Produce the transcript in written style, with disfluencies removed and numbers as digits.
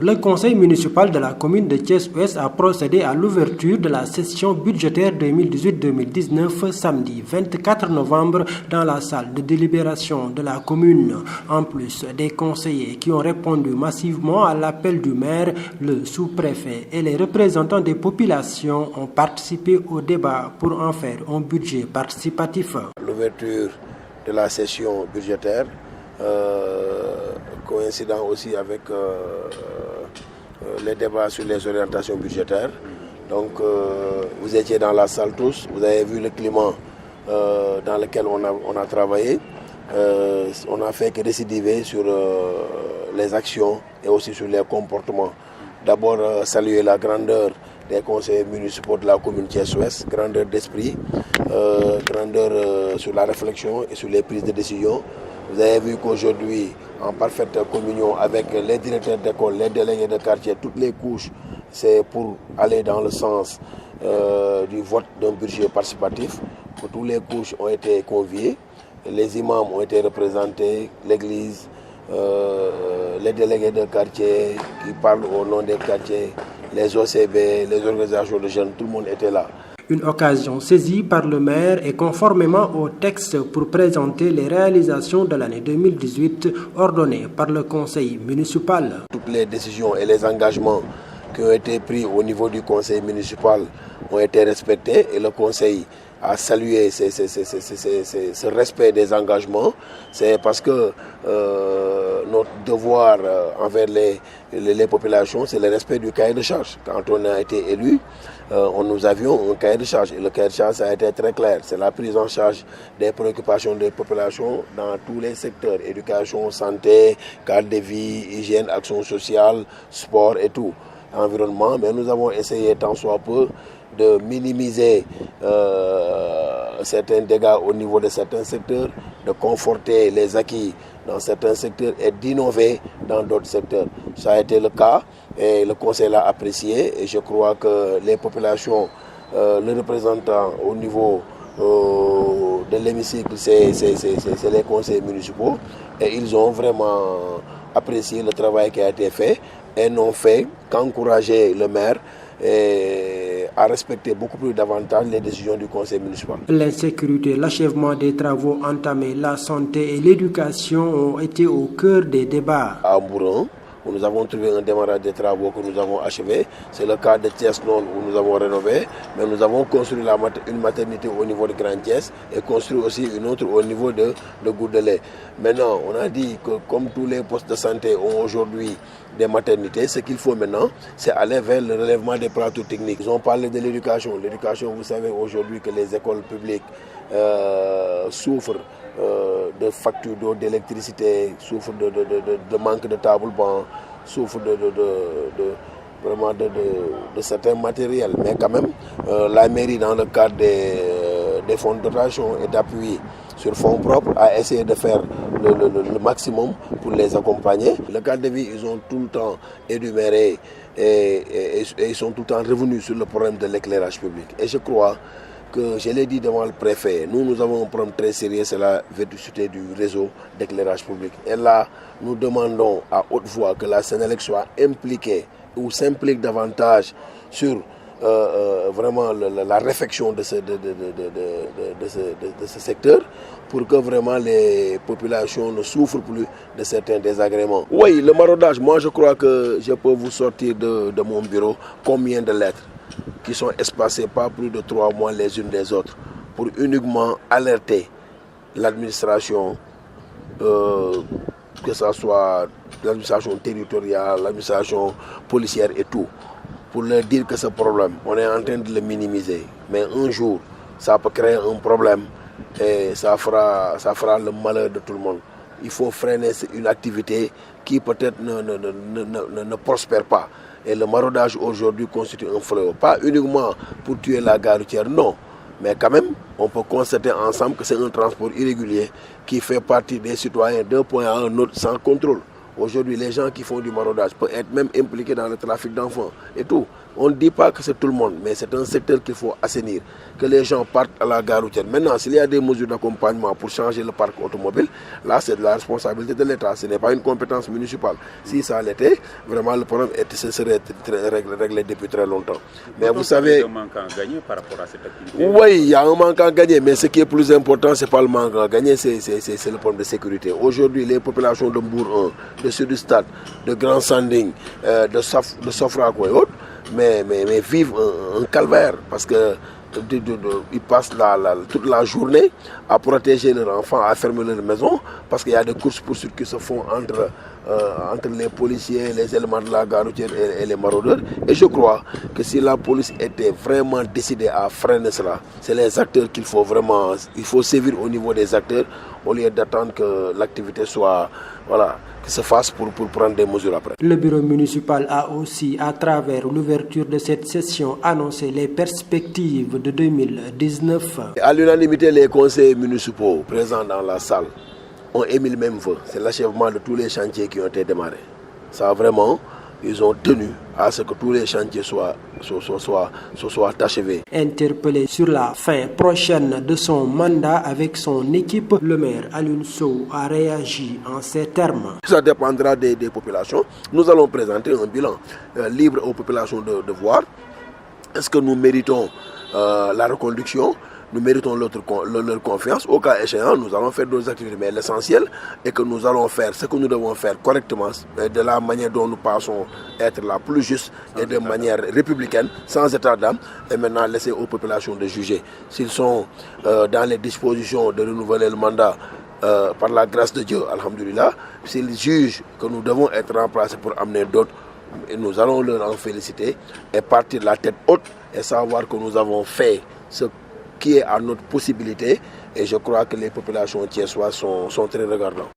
Le conseil municipal de la commune de Thiès-Ouest a procédé à l'ouverture de la session budgétaire 2018-2019 samedi 24 novembre dans la salle de délibération de la commune. En plus des conseillers qui ont répondu massivement à l'appel du maire, le sous-préfet et les représentants des populations ont participé au débat pour en faire un budget participatif. L'ouverture de la session budgétaire coïncidant aussi avec les débats sur les orientations budgétaires. Donc vous étiez dans la salle tous, vous avez vu le climat dans lequel on a travaillé. On n'a fait que récidiver sur les actions et aussi sur les comportements. D'abord saluer la grandeur des conseillers municipaux de la commune Thiès-Ouest, grandeur d'esprit, grandeur sur la réflexion et sur les prises de décision. Vous avez vu qu'aujourd'hui, en parfaite communion avec les directeurs d'école, les délégués de quartier, toutes les couches, c'est pour aller dans le sens du vote d'un budget participatif, que toutes les couches ont été conviées, les imams ont été représentés, l'église, les délégués de quartier qui parlent au nom des quartiers, les OCB, les organisations de jeunes, tout le monde était là. Une occasion saisie par le maire et conformément au texte pour présenter les réalisations de l'année 2018 ordonnées par le conseil municipal. Toutes les décisions et les engagements qui ont été pris au niveau du conseil municipal ont été respectés et le conseil a salué ce respect des engagements. C'est parce que notre devoir envers les populations, c'est le respect du cahier de charge. Quand on a été élu, nous avions un cahier de charge. Et le cahier de charge, ça a été très clair. C'est la prise en charge des préoccupations des populations dans tous les secteurs. Éducation, santé, cadre de vie, hygiène, action sociale, sport et tout. Environnement. Mais nous avons essayé tant soit peu de minimiser certains dégâts au niveau de certains secteurs, de conforter les acquis dans certains secteurs et d'innover dans d'autres secteurs. Ça a été le cas et le conseil l'a apprécié et je crois que les populations, le représentant au niveau de l'hémicycle, c'est les conseils municipaux et ils ont vraiment apprécié le travail qui a été fait et n'ont fait qu'encourager le maire à respecter beaucoup plus davantage les décisions du conseil municipal. L'insécurité, l'achèvement des travaux entamés, la santé et l'éducation ont été au cœur des débats. À Mbouron, où nous avons trouvé un démarrage des travaux que nous avons achevé. C'est le cas de Thiès-Nord où nous avons rénové, mais nous avons construit une maternité au niveau de Grand Thiès et construit aussi une autre au niveau de Goudelais. Maintenant, on a dit que comme tous les postes de santé ont aujourd'hui des maternités, ce qu'il faut maintenant, c'est aller vers le relèvement des plateaux techniques. Ils ont parlé de l'éducation. L'éducation, vous savez aujourd'hui que les écoles publiques souffrent de factures d'eau, d'électricité, souffrent de manque de table-banc, souffrent vraiment de certains matériels. Mais quand même, la mairie, dans le cadre des fonds de dotation et d'appui sur fonds propres, a essayé de faire le maximum pour les accompagner. Le cadre de vie, ils ont tout le temps énuméré et ils sont tout le temps revenus sur le problème de l'éclairage public. Et je crois que, je l'ai dit devant le préfet, nous avons un problème très sérieux, c'est la vétusté du réseau d'éclairage public. Et là, nous demandons à haute voix que la Sénélec soit impliquée ou s'implique davantage sur vraiment la réfection de ce secteur pour que vraiment les populations ne souffrent plus de certains désagréments. Oui, le maraudage, moi je crois que je peux vous sortir de mon bureau combien de lettres qui sont espacées pas plus de 3 mois les unes des autres pour uniquement alerter l'administration, que ce soit l'administration territoriale, l'administration policière et tout, pour leur dire que ce problème, on est en train de le minimiser. Mais un jour, ça peut créer un problème et ça fera le malheur de tout le monde. Il faut freiner une activité qui peut-être ne prospère pas. Et le maraudage aujourd'hui constitue un fléau. Pas uniquement pour tuer la gare routière, non. Mais quand même, on peut constater ensemble que c'est un transport irrégulier qui fait partie des citoyens d'un point à un autre sans contrôle. Aujourd'hui, les gens qui font du maraudage peuvent être même impliqués dans le trafic d'enfants et tout. On ne dit pas que c'est tout le monde, mais c'est un secteur qu'il faut assainir, que les gens partent à la gare routière. Maintenant, s'il y a des mesures d'accompagnement pour changer le parc automobile, là c'est de la responsabilité de l'État, ce n'est pas une compétence municipale. Si ça l'était, vraiment le problème serait réglé depuis très longtemps. Mais vous savez... Il y a un manque à gagner par rapport à cette activité. Oui, il y a un manque à gagner, mais ce qui est plus important, ce n'est pas le manque à gagner, c'est le problème de sécurité. Aujourd'hui, les populations de Mbour 1, de Sud-Stade, de Grand Sanding, de Sofrak et autres, mais vivent un calvaire parce que ils passent toute la journée à protéger leurs enfants, à fermer leurs maisons parce qu'il y a des courses-poursuites qui se font entre les policiers, les éléments de la gare routière et les maraudeurs. Et je crois que si la police était vraiment décidée à freiner cela, c'est les acteurs qu'il faut vraiment, il faut sévir au niveau des acteurs au lieu d'attendre que l'activité soit, que se fasse pour prendre des mesures après. Le bureau municipal a aussi, à travers l'ouverture de cette session, annoncé les perspectives de 2019. À l'unanimité, les conseillers municipaux présents dans la salle ont émis le même vœu. C'est l'achèvement de tous les chantiers qui ont été démarrés. Ça vraiment, ils ont tenu à ce que tous les chantiers soient achevés. Interpellé sur la fin prochaine de son mandat avec son équipe, le maire Alioune Sow a réagi en ces termes. Ça dépendra des populations. Nous allons présenter un bilan libre aux populations de voir. Est-ce que nous méritons la reconduction? Nous méritons leur confiance. Au cas échéant, nous allons faire d'autres activités. Mais l'essentiel est que nous allons faire ce que nous devons faire correctement, de la manière dont nous pensons être la plus juste et de manière républicaine, sans état d'âme, et maintenant laisser aux populations de juger. S'ils sont dans les dispositions de renouveler le mandat par la grâce de Dieu, alhamdoulilah, s'ils jugent que nous devons être remplacés pour amener d'autres, nous allons leur en féliciter et partir de la tête haute et savoir que nous avons fait ce qui est à notre possibilité, et je crois que les populations thiessoises sont très regardants.